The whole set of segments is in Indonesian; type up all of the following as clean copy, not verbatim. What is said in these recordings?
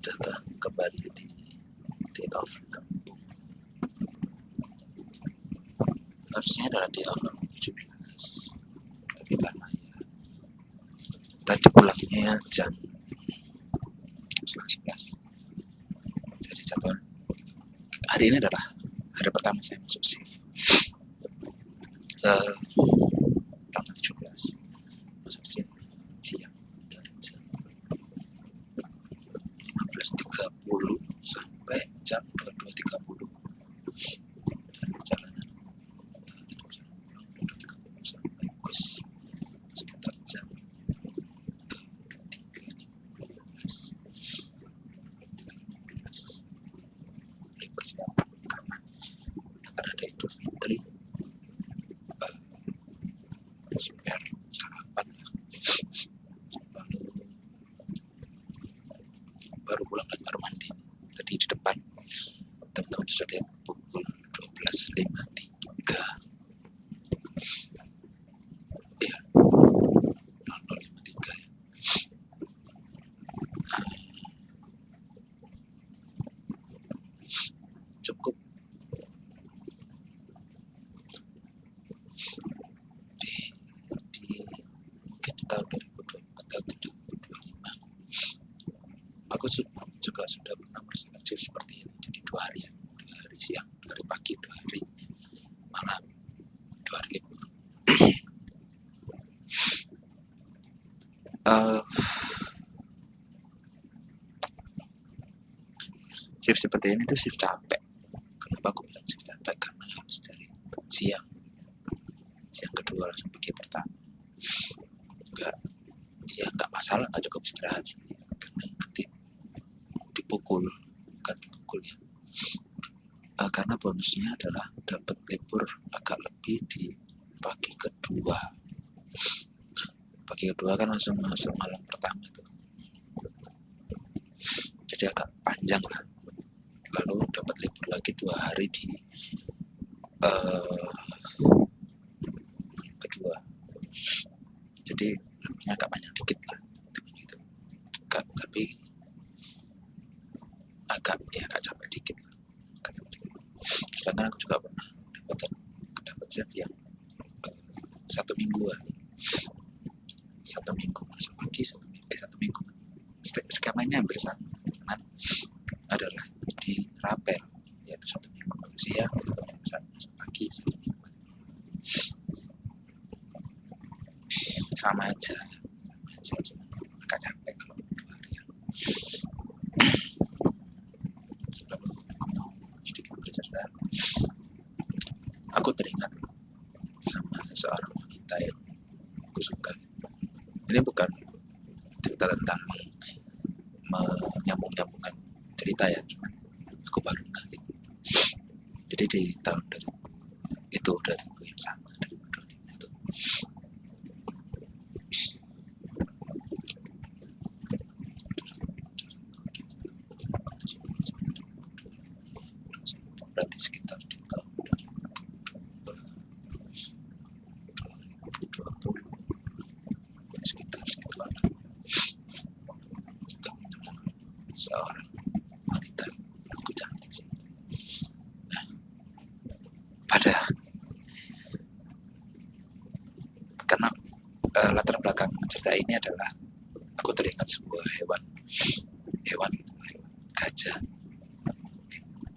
datang kembali di day off kampung. Harusnya adalah day off 17, tapi karena ya tadi pulangnya jam 11. Jadi jadwal hari ini adalah hari pertama saya masuk shift tanggal 17, masuk shift siang dari jam 15.30 sampai jam 22.30. dari perjalanan pulang 22.30 sampai kos sekitar jam 3.15. Bersiap karena akan ada Idul Fitri, spare sarapan lah, lalu baru pulang dan baru mandi. Tadi di depan teman-teman sudah lihat pukul 12.53 ya, 00.53 ya. Cukup di mungkin di tahun 2024 atau 2025 aku juga sudah pernah merasakan shift seperti ini. Jadi 2 hari ya, 2 hari siang, 2 hari pagi, 2 hari malam, 2 hari libur. Shift seperti ini tuh shift capek. Kenapa aku bilang shift capek? Karena habis dari siang kedua langsung pergi pertama. Nggak masalah, nggak cukup istirahat sih, karena nanti dipukul, bukan dipukul ya. Karena bonusnya adalah dapat libur agak lebih di pagi kedua. Pagi kedua kan langsung masuk malam pertama tuh, jadi agak panjang lah. Lalu dapat libur lagi 2 hari di kedua, jadi liburnya agak banyak dikit lah gitu. Tapi agak capek dikit lah. Sedangkan aku juga pernah dapat shift yang 1 mingguan, 1 minggu masuk pagi, 1 minggu skemanya hampir sama, cuman adalah di rapel, yaitu 1 minggu siang, 1 minggu masuk pagi, 1 minggu sama aja, cuma agak capek kalau 2 harian. Lalu aku mau sedikit bercerita. Aku teringat sama seorang wanita yang aku suka. Ini bukan cerita tentang menyambung-nyambungkan cerita ya, cuman aku baru nggak gitu. Jadi di tahun 2000 itu udah yang sama, 2025 itu berarti sekitar di tahun 2020, sekitar segituan lah. Kebetulan seorang wanita, aku cantik sih. Nah, karena latar belakang cerita ini adalah aku teringat sebuah hewan gajah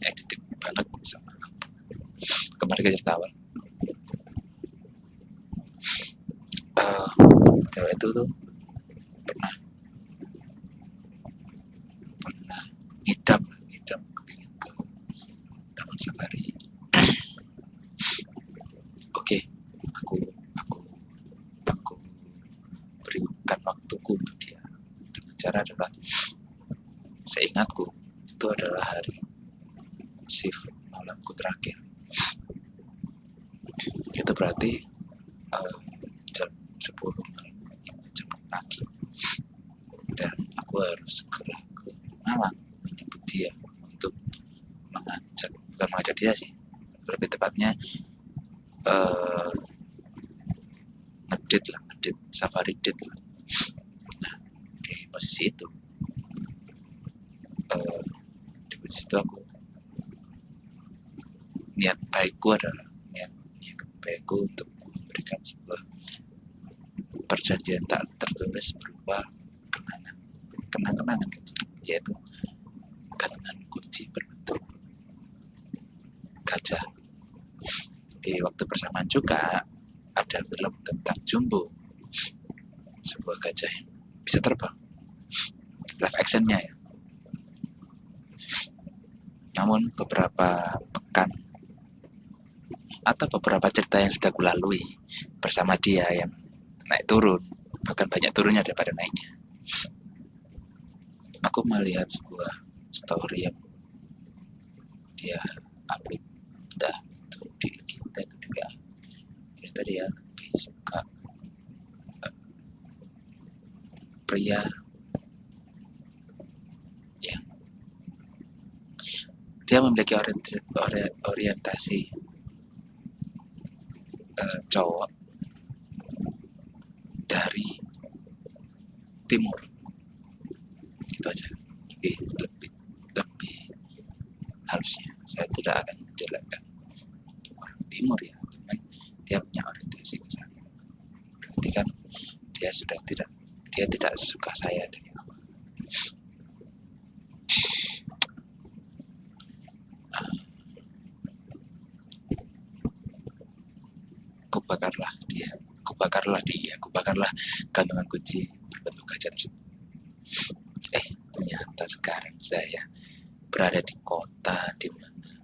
editif banget sama aku. Kembali ke cerita awal. Cewek itu tuh pernah ngidam kepingin ke taman safari. Oke, aku berikan waktuku untuk dia dengan cara adalah, seingatku itu adalah hari shift malamku terakhir. Itu berarti jam 10 malam, jam pagi, dan aku harus segera ke Malang menyebut dia untuk bukan mengajak dia sih, lebih tepatnya ngedate safari date lah. Nah, di posisi itu situ aku niat baikku untuk memberikan sebuah perjanjian tak tertulis berupa kenang-kenangan kecil, yaitu gantungan kunci berbentuk gajah. Di waktu bersamaan juga ada film tentang Jumbo, sebuah gajah yang bisa terbang, live actionnya ya. Namun beberapa pekan atau beberapa cerita yang sudah kulalui bersama dia yang naik turun, bahkan banyak turunnya daripada naiknya, aku melihat sebuah story yang dia upload itu di kita itu juga. Ternyata dia lebih suka pria yang dia memiliki orientasi cowok dari timur, gitu aja. Jadi lebih harusnya saya tidak akan menjelekkan orang timur ya, cuman dia punya orientasi ke sana. Berarti kan dia tidak suka saya dari awal. Kubakarlah gantungan kunci berbentuk gajah tersebut. Ternyata sekarang saya berada di kota di mana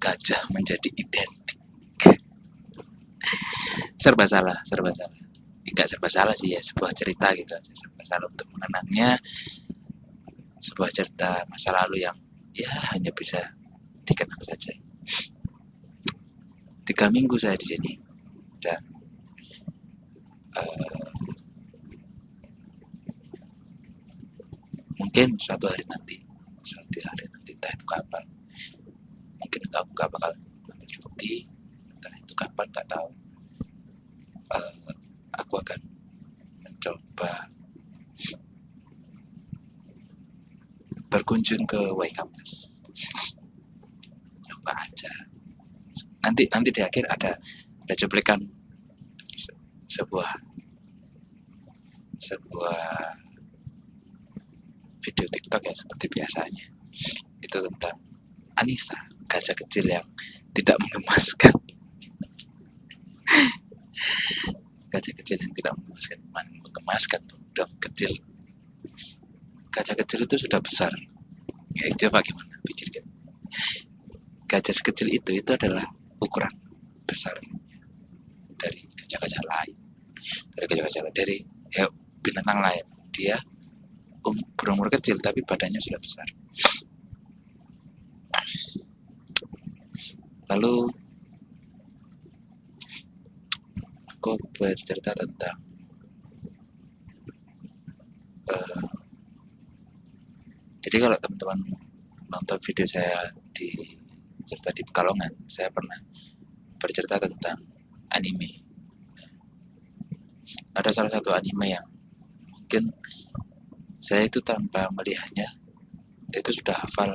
gajah menjadi identik. Serba salah. Enggak serba salah sih ya, sebuah cerita gitu aja. Serba salah untuk mengenangnya, sebuah cerita masa lalu yang ya hanya bisa dikenang saja. 3 minggu saya di sini dan mungkin suatu hari nanti entah itu kapan, mungkin aku gak bakal ambil cuti, entah itu kapan gak tahu. Aku akan mencoba berkunjung ke Y Campus, coba aja. Nanti di akhir ada cuplikan sebuah video TikTok ya seperti biasanya. Itu tentang Anissa, gajah kecil yang tidak menggemaskan. Gajah kecil yang tidak menggemaskan dong, kecil. Gajah kecil itu sudah besar. Ya, coba gimana pikirkan. Gajah sekecil itu adalah ukuran besar dari gajah-gajah lain, dari binatang lain. Dia berumur kecil tapi badannya sudah besar. Lalu aku bercerita tentang jadi kalau teman-teman nonton video saya di cerita di Pekalongan, saya pernah bercerita tentang anime. Ada salah satu anime yang mungkin saya itu tanpa melihatnya itu sudah hafal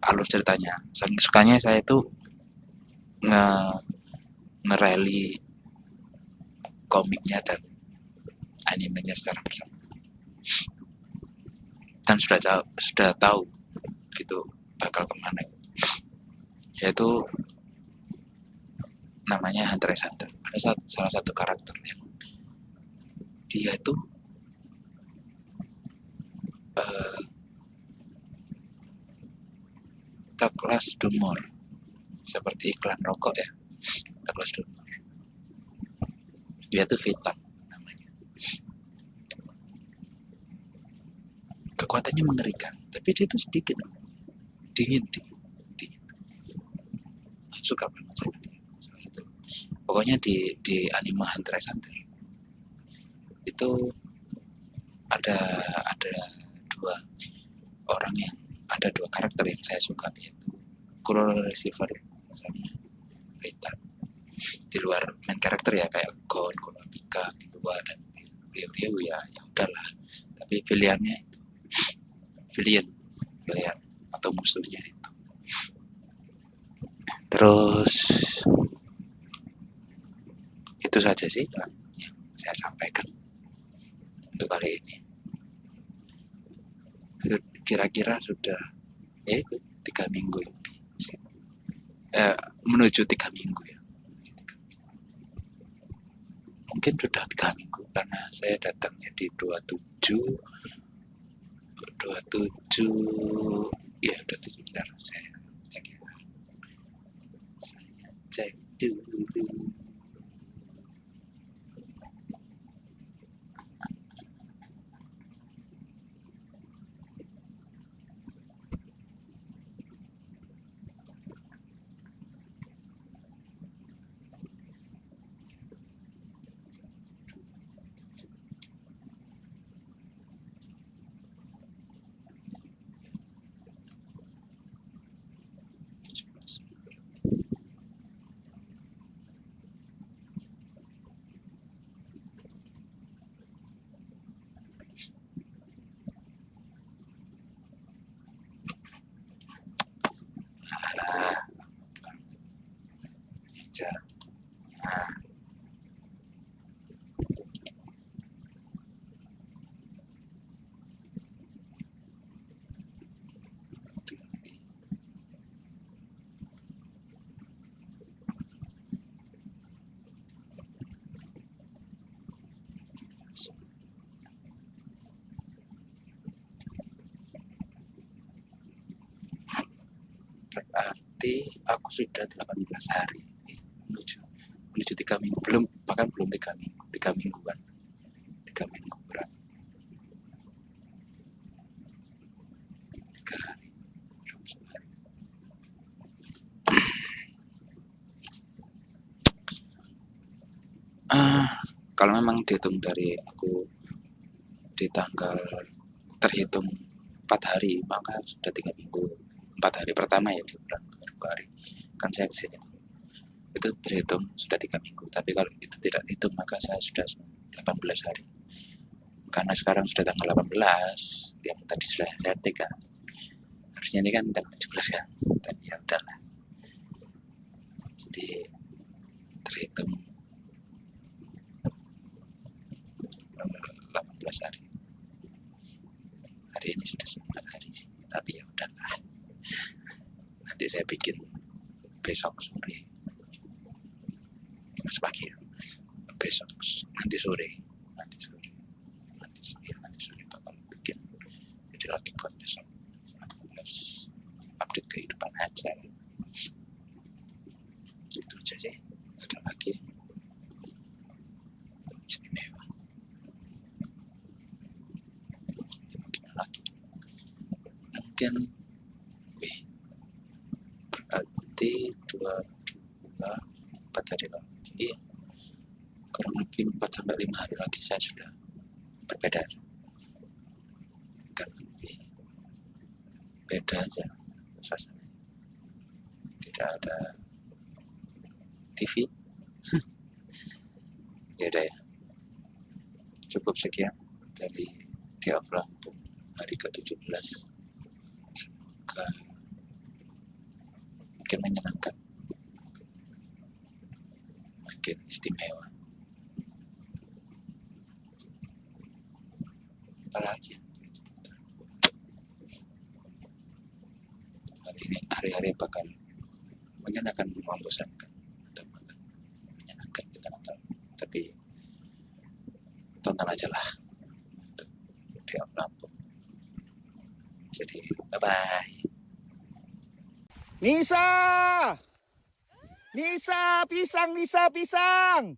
alur ceritanya. Saking sukanya saya itu ngereli komiknya dan animenya secara bersama. Dan sudah tahu gitu bakal kemana. Yaitu namanya Hunter x Hunter. Ada salah satu karakter yang dia itu Douglas Dumore, seperti iklan rokok ya, Douglas Dumore. Dia itu Vitam namanya. Kekuatannya mengerikan, tapi dia itu sedikit dingin. Suka banget sama dia. Pokoknya di anime Hunter x Hunter itu ada dua karakter yang saya suka, yaitu Kuroro Receiver sama Veta. Di luar main karakter ya kayak Gon, Kurapika, Killua dan Ryu ya udahlah. Tapi pilihannya itu villain atau musuhnya itu. Terus itu saja sih yang saya sampaikan untuk kali ini. Kira-kira sudah ya itu 3 minggu lebih, menuju 3 minggu ya. Mungkin sudah 3 minggu karena saya datangnya di 27 ya, 27 bentar saya cek dulu. Berarti aku sudah 18 hari menuju 3 minggu, belum 3 minggu, 3 mingguan, 3 minggu berapa? 3 hari, 21 hari. Kalau memang dihitung dari aku di tanggal terhitung 4 hari, maka sudah 3 minggu. 4 hari pertama ya di bulan Februari kan saya kesini, itu terhitung sudah 3 minggu. Tapi kalau itu tidak dihitung maka saya sudah 18 hari, karena sekarang sudah tanggal 18 yang tadi sudah saya tik kan, harusnya ini kan tanggal 17 kan, tapi ya udahlah, jadi terhitung 18 hari. Hari ini sudah 9 hari sih, tapi ya udahlah, nanti saya bikin besok sore, mas pagi ya, besok nanti sore bakal bikin video lagi buat besok, update kehidupan aja, itu aja sih. Ada lagi istimewa gimana lagi, mungkin berarti 4 hari lagi, kurang lebih 4-5 hari lagi saya sudah berbeda, kan lebih beda aja suasana, tidak ada TV. Ya udah ya, cukup sekian dari Dia Lampung hari ke-17. Semoga makin menyenangkan, makin istimewa. Apalagi hari ini, hari-hari bakal mungkin akan membosankan atau menyenangkan, kita nggak tahu, tapi tonton aja lah untuk Dia Lampung. Jadi bye bye. Nisa, pisang, Nisa, pisang,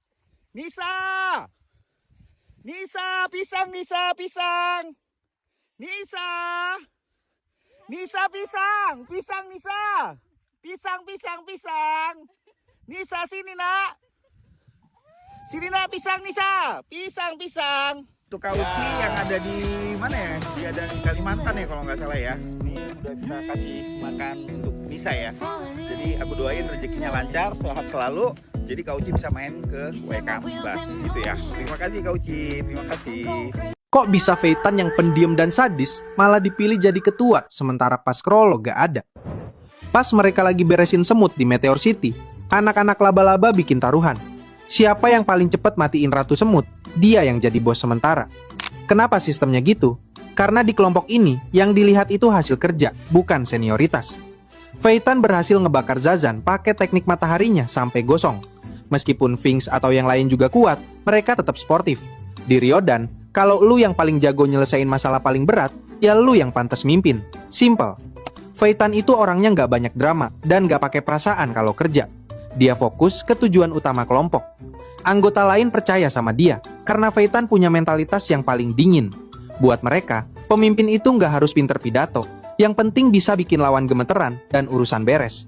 pisang, Nisa, sini nak, pisang. Tuh kauci yang ada di mana ya? Dia ada di Kalimantan ya kalau nggak salah ya. Ini udah bisa kasih makan untuk Nisa ya. Jadi aku doain rezekinya lancar, sehat selalu. Jadi kauci bisa main ke WK Mbak gitu ya. Terima kasih kauci, terima kasih. Kok bisa Feitan yang pendiam dan sadis malah dipilih jadi ketua, sementara pas Krollo gak ada? Pas mereka lagi beresin semut di Meteor City, anak-anak laba-laba bikin taruhan. Siapa yang paling cepat matiin Ratu Semut, dia yang jadi bos sementara. Kenapa sistemnya gitu? Karena di kelompok ini, yang dilihat itu hasil kerja, bukan senioritas. Feitan berhasil ngebakar Zazan pakai teknik mataharinya sampai gosong. Meskipun Finks atau yang lain juga kuat, mereka tetap sportif. Di Ryodan, kalau lu yang paling jago nyelesain masalah paling berat, ya lu yang pantas mimpin. Simple. Feitan itu orangnya nggak banyak drama dan nggak pakai perasaan kalau kerja. Dia fokus ke tujuan utama kelompok. Anggota lain percaya sama dia karena Feitan punya mentalitas yang paling dingin. Buat mereka, pemimpin itu nggak harus pinter pidato. Yang penting bisa bikin lawan gemeteran dan urusan beres.